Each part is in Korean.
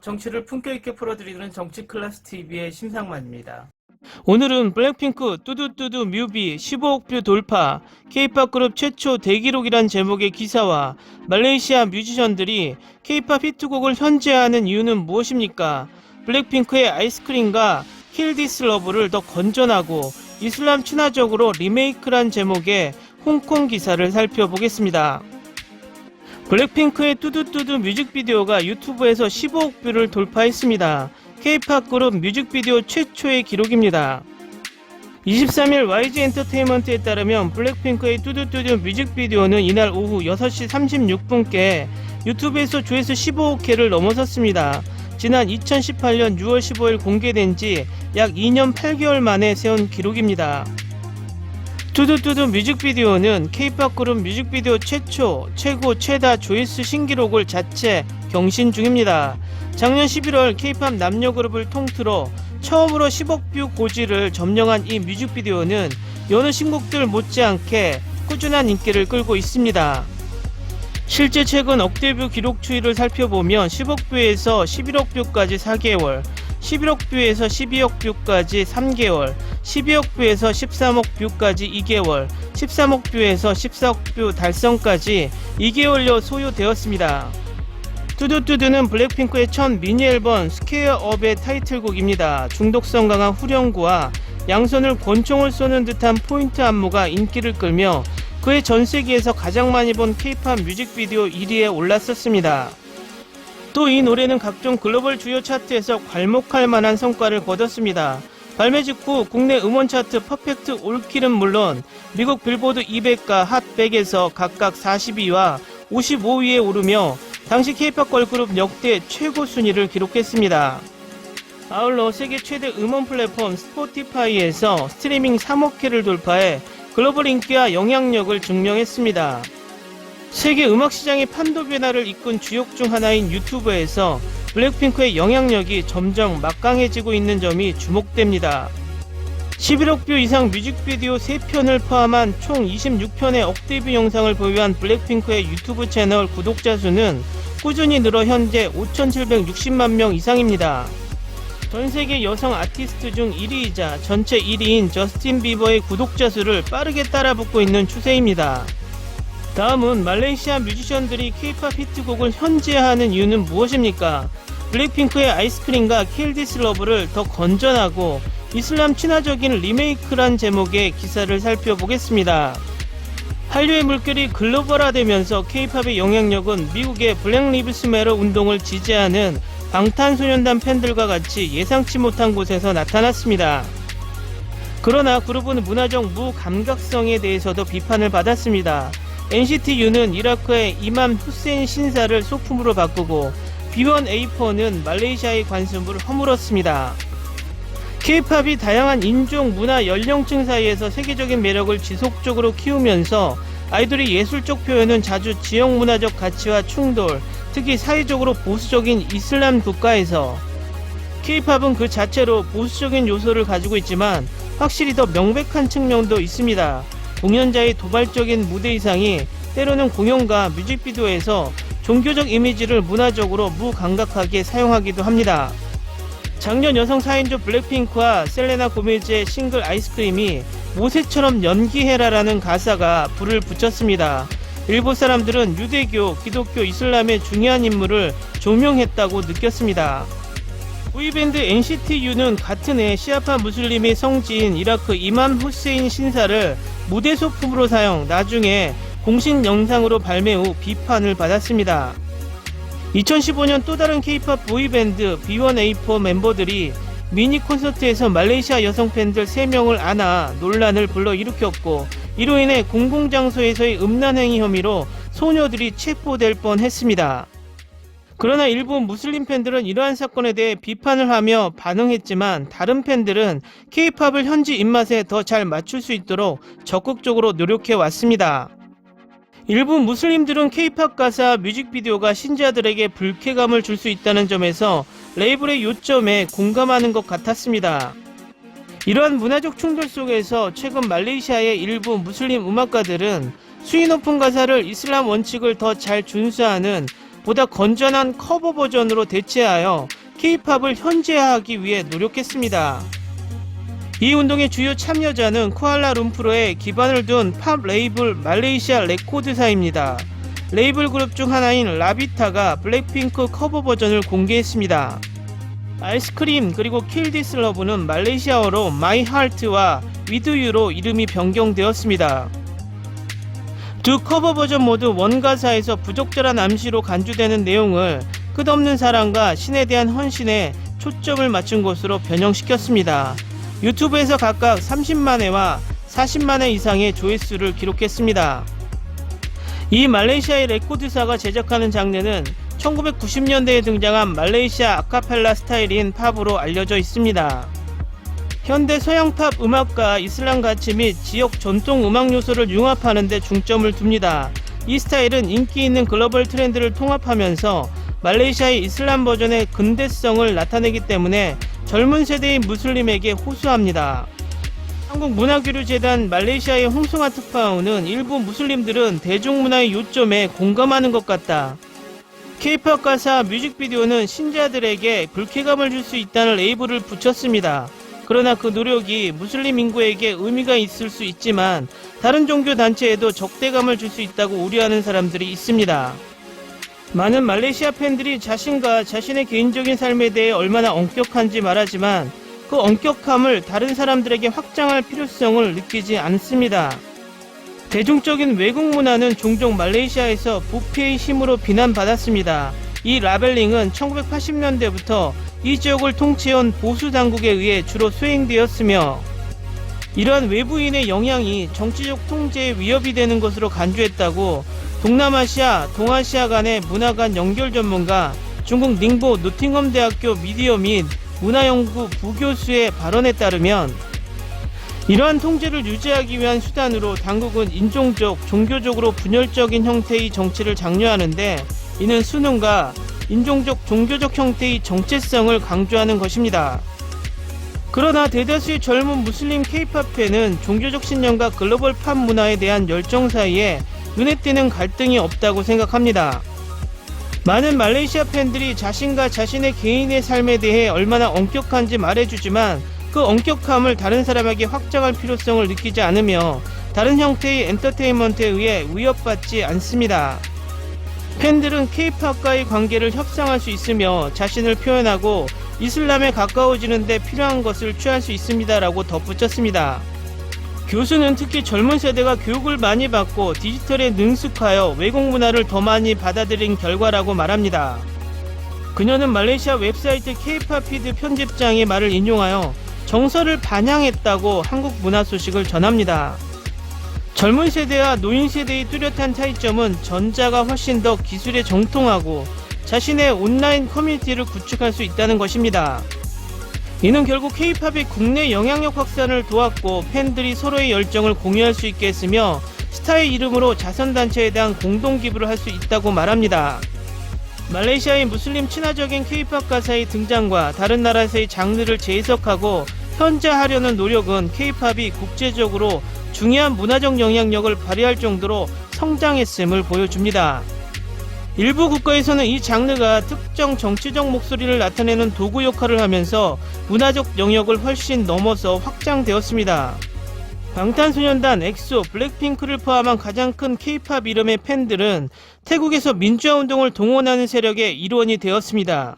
정치를 품격 있게 풀어드리는 정치 클래스 TV의 심상만입니다. 오늘은 블랙핑크 뚜두뚜두 뮤비 15억 뷰 돌파, K-POP 그룹 최초 대기록이란 제목의 기사와 말레이시아 뮤지션들이 K-POP 히트곡을 현지화하는 이유는 무엇입니까? 블랙핑크의 아이스크림과 Kill This Love를 더 건전하고 이슬람 친화적으로 리메이크란 제목의 홍콩 기사를 살펴보겠습니다. 블랙핑크의 뚜두뚜두 뮤직비디오가 유튜브에서 15억 뷰를 돌파했습니다. K-POP 그룹 뮤직비디오 최초의 기록입니다. 23일 YG 엔터테인먼트에 따르면 블랙핑크의 뚜두뚜두 뮤직비디오는 이날 오후 6시 36분께 유튜브에서 조회수 15억회를 넘어섰습니다. 지난 2018년 6월 15일 공개된 지 약 2년 8개월 만에 세운 기록입니다. 뚜두뚜두 뮤직비디오는 K-POP 그룹 뮤직비디오 최초, 최고, 최다 조회수 신기록을 자체 경신 중입니다. 작년 11월 K-POP 남녀 그룹을 통틀어 처음으로 10억 뷰 고지를 점령한 이 뮤직비디오는 여느 신곡들 못지않게 꾸준한 인기를 끌고 있습니다. 실제 최근 억대뷰 기록 추이를 살펴보면 10억 뷰에서 11억 뷰까지 4개월, 11억 뷰에서 12억 뷰까지 3개월, 12억 뷰에서 13억 뷰까지 2개월, 13억 뷰에서 14억 뷰 달성까지 2개월여 소요되었습니다. 뚜두뚜두는 블랙핑크의 첫 미니 앨범 스퀘어 업의 타이틀곡입니다. 중독성 강한 후렴구와 양손을 권총을 쏘는 듯한 포인트 안무가 인기를 끌며 그의 전 세계에서 가장 많이 본 K-POP 뮤직비디오 1위에 올랐었습니다. 또 이 노래는 각종 글로벌 주요 차트에서 괄목할 만한 성과를 거뒀습니다. 발매 직후 국내 음원 차트 퍼펙트 올킬은 물론 미국 빌보드 200과 핫 100에서 각각 42위와 55위에 오르며 당시 K-POP 걸그룹 역대 최고 순위를 기록했습니다. 아울러 세계 최대 음원 플랫폼 스포티파이에서 스트리밍 3억회를 돌파해 글로벌 인기와 영향력을 증명했습니다. 세계 음악 시장의 판도 변화를 이끈 주역 중 하나인 유튜브에서 블랙핑크의 영향력이 점점 막강해지고 있는 점이 주목됩니다. 11억 뷰 이상 뮤직비디오 3편을 포함한 총 26편의 억대뷰 영상을 보유한 블랙핑크의 유튜브 채널 구독자 수는 꾸준히 늘어 현재 5,760만 명 이상입니다. 전세계 여성 아티스트 중 1위이자 전체 1위인 저스틴 비버의 구독자 수를 빠르게 따라붙고 있는 추세입니다. 다음은 말레이시아 뮤지션들이 K-POP 히트곡을 현지화하는 이유는 무엇입니까? 블랙핑크의 아이스크림과 Kill This Love를 더 건전하고 이슬람 친화적인 리메이크란 제목의 기사를 살펴보겠습니다. 한류의 물결이 글로벌화되면서 K-POP의 영향력은 미국의 블랙 리브스 매터 운동을 지지하는 방탄소년단 팬들과 같이 예상치 못한 곳에서 나타났습니다. 그러나 그룹은 문화적 무감각성에 대해서도 비판을 받았습니다. NCT U는 이라크의 이맘 후세인 신사를 소품으로 바꾸고 B1A4는 말레이시아의 관습을 허물었습니다. K-POP이 다양한 인종, 문화, 연령층 사이에서 세계적인 매력을 지속적으로 키우면서 아이돌의 예술적 표현은 자주 지역 문화적 가치와 충돌, 특히 사회적으로 보수적인 이슬람 국가에서 K-POP은 그 자체로 보수적인 요소를 가지고 있지만 확실히 더 명백한 측면도 있습니다. 공연자의 도발적인 무대 의상이 때로는 공연과 뮤직비디오에서 종교적 이미지를 문화적으로 무감각하게 사용하기도 합니다. 작년 여성 4인조 블랙핑크와 셀레나 고메즈의 싱글 아이스크림이 모세처럼 연기해라라는 가사가 불을 붙였습니다. 일부 사람들은 유대교, 기독교, 이슬람의 중요한 인물을 조명했다고 느꼈습니다. 보이밴드 NCT U는 같은 해 시아파 무슬림의 성지인 이라크 이맘 후세인 신사를 무대 소품으로 사용, 나중에 공식 영상으로 발매 후 비판을 받았습니다. 2015년 또 다른 K-POP 보이밴드 B1A4 멤버들이 미니 콘서트에서 말레이시아 여성 팬들 3명을 안아 논란을 불러일으켰고 이로 인해 공공장소에서의 음란행위 혐의로 소녀들이 체포될 뻔했습니다. 그러나 일부 무슬림 팬들은 이러한 사건에 대해 비판을 하며 반응했지만 다른 팬들은 K-POP을 현지 입맛에 더 잘 맞출 수 있도록 적극적으로 노력해 왔습니다. 일부 무슬림들은 K-POP 가사 뮤직비디오가 신자들에게 불쾌감을 줄 수 있다는 점에서 레이블의 요점에 공감하는 것 같았습니다. 이러한 문화적 충돌 속에서 최근 말레이시아의 일부 무슬림 음악가들은 수위 높은 가사를 이슬람 원칙을 더 잘 준수하는 보다 건전한 커버 버전으로 대체하여 K-팝을 현지화하기 위해 노력했습니다. 이 운동의 주요 참여자는 쿠알라룸푸르에 기반을 둔 팝 레이블 말레이시아 레코드사입니다. 레이블 그룹 중 하나인 라비타가 블랙핑크 커버 버전을 공개했습니다. 아이스크림 그리고 킬 디스 러브는 말레이시아어로 마이 하트와 위드 유로 이름이 변경되었습니다. 두 커버 버전 모두 원가사에서 부적절한 암시로 간주되는 내용을 끝없는 사랑과 신에 대한 헌신에 초점을 맞춘 것으로 변형시켰습니다. 유튜브에서 각각 30만회와 40만회 이상의 조회수를 기록했습니다. 이 말레이시아의 레코드사가 제작하는 장르는 1990년대에 등장한 말레이시아 아카펠라 스타일인 팝으로 알려져 있습니다. 현대 서양 팝 음악과 이슬람 가치 및 지역 전통 음악 요소를 융합하는 데 중점을 둡니다. 이 스타일은 인기 있는 글로벌 트렌드를 통합하면서 말레이시아의 이슬람 버전의 근대성을 나타내기 때문에 젊은 세대의 무슬림에게 호소합니다. 한국문화교류재단 말레이시아의 홍승아 특파원은 일부 무슬림들은 대중문화의 요점에 공감하는 것 같다. K-팝 가사 뮤직비디오는 신자들에게 불쾌감을 줄 수 있다는 레이블을 붙였습니다. 그러나 그 노력이 무슬림 인구에게 의미가 있을 수 있지만 다른 종교 단체에도 적대감을 줄 수 있다고 우려하는 사람들이 있습니다. 많은 말레이시아 팬들이 자신과 자신의 개인적인 삶에 대해 얼마나 엄격한지 말하지만 그 엄격함을 다른 사람들에게 확장할 필요성을 느끼지 않습니다. 대중적인 외국 문화는 종종 말레이시아에서 부패의 힘으로 비난받았습니다. 이 라벨링은 1980년대부터 이 지역을 통치해온 보수 당국에 의해 주로 수행되었으며 이러한 외부인의 영향이 정치적 통제에 위협이 되는 것으로 간주했다고 동남아시아, 동아시아 간의 문화 간 연결 전문가 중국 닝보 노팅엄 대학교 미디어 및 문화연구 부교수의 발언에 따르면 이러한 통제를 유지하기 위한 수단으로 당국은 인종적, 종교적으로 분열적인 형태의 정치를 장려하는데 이는 수능과 인종적, 종교적 형태의 정체성을 강조하는 것입니다. 그러나 대다수의 젊은 무슬림 K-팝 팬은 종교적 신념과 글로벌 팝 문화에 대한 열정 사이에 눈에 띄는 갈등이 없다고 생각합니다. 많은 말레이시아 팬들이 자신과 자신의 개인의 삶에 대해 얼마나 엄격한지 말해주지만 그 엄격함을 다른 사람에게 확장할 필요성을 느끼지 않으며 다른 형태의 엔터테인먼트에 의해 위협받지 않습니다. 팬들은 K-팝과의 관계를 협상할 수 있으며 자신을 표현하고 이슬람에 가까워지는 데 필요한 것을 취할 수 있습니다 라고 덧붙였습니다. 교수는 특히 젊은 세대가 교육을 많이 받고 디지털에 능숙하여 외국 문화를 더 많이 받아들인 결과라고 말합니다. 그녀는 말레이시아 웹사이트 K-팝 피드 편집장의 말을 인용하여 정서를 반영했다고 한국 문화 소식을 전합니다. 젊은 세대와 노인 세대의 뚜렷한 차이점은 전자가 훨씬 더 기술에 정통하고 자신의 온라인 커뮤니티를 구축할 수 있다는 것입니다. 이는 결국 K-팝의 국내 영향력 확산을 도왔고 팬들이 서로의 열정을 공유할 수 있게 했으며 스타의 이름으로 자선단체에 대한 공동기부를 할 수 있다고 말합니다. 말레이시아의 무슬림 친화적인 K-팝 가사의 등장과 다른 나라에서의 장르를 재해석하고 현지화하려는 노력은 K-팝이 국제적으로 중요한 문화적 영향력을 발휘할 정도로 성장했음을 보여줍니다. 일부 국가에서는 이 장르가 특정 정치적 목소리를 나타내는 도구 역할을 하면서 문화적 영역을 훨씬 넘어서 확장되었습니다. 방탄소년단, 엑소, 블랙핑크를 포함한 가장 큰 K-팝 이름의 팬들은 태국에서 민주화 운동을 동원하는 세력의 일원이 되었습니다.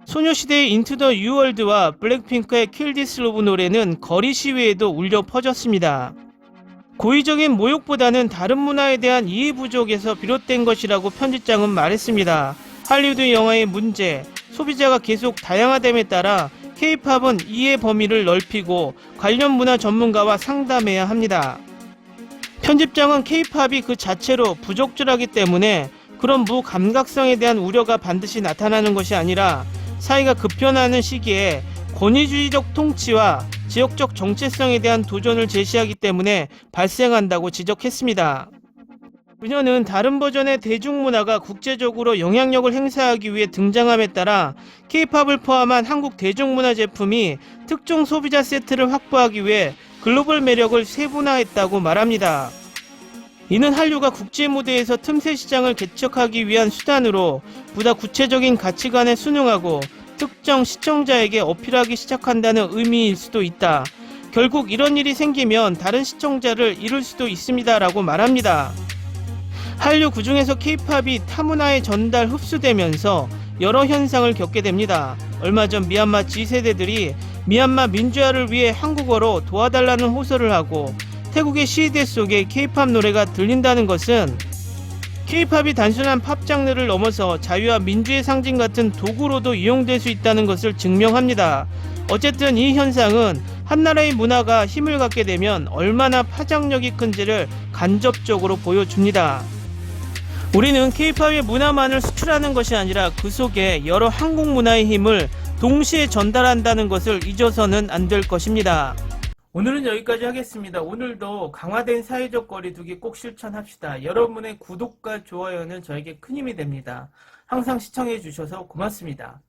소녀시대의 인투 더 뉴월드와 블랙핑크의 킬 디스 러브 노래는 거리 시위에도 울려 퍼졌습니다. 고의적인 모욕보다는 다른 문화에 대한 이해 부족에서 비롯된 것이라고 편집장은 말했습니다. 할리우드 영화의 문제, 소비자가 계속 다양화됨에 따라 K-팝은 이해 범위를 넓히고 관련 문화 전문가와 상담해야 합니다. 편집장은 K-팝이 그 자체로 부적절하기 때문에 그런 무감각성에 대한 우려가 반드시 나타나는 것이 아니라 사회가 급변하는 시기에 권위주의적 통치와 지역적 정체성에 대한 도전을 제시하기 때문에 발생한다고 지적했습니다. 그녀는 다른 버전의 대중문화가 국제적으로 영향력을 행사하기 위해 등장함에 따라 K-팝을 포함한 한국 대중문화 제품이 특정 소비자 세트를 확보하기 위해 글로벌 매력을 세분화했다고 말합니다. 이는 한류가 국제 무대에서 틈새 시장을 개척하기 위한 수단으로 보다 구체적인 가치관에 순응하고 특정 시청자에게 어필하기 시작한다는 의미일 수도 있다. 결국 이런 일이 생기면 다른 시청자를 잃을 수도 있습니다라고 말합니다. 한류 그중에서 K-팝이 타문화에 전달 흡수되면서 여러 현상을 겪게 됩니다. 얼마 전 미얀마 G세대들이 미얀마 민주화를 위해 한국어로 도와달라는 호소를 하고 태국의 시위대 속에 K-팝 노래가 들린다는 것은 K-팝이 단순한 팝 장르를 넘어서 자유와 민주의 상징 같은 도구로도 이용될 수 있다는 것을 증명합니다. 어쨌든 이 현상은 한 나라의 문화가 힘을 갖게 되면 얼마나 파장력이 큰지를 간접적으로 보여줍니다. 우리는 K-팝의 문화만을 수출하는 것이 아니라 그 속에 여러 한국 문화의 힘을 동시에 전달한다는 것을 잊어서는 안 될 것입니다. 오늘은 여기까지 하겠습니다. 오늘도 강화된 사회적 거리두기 꼭 실천합시다. 여러분의 구독과 좋아요는 저에게 큰 힘이 됩니다. 항상 시청해 주셔서 고맙습니다.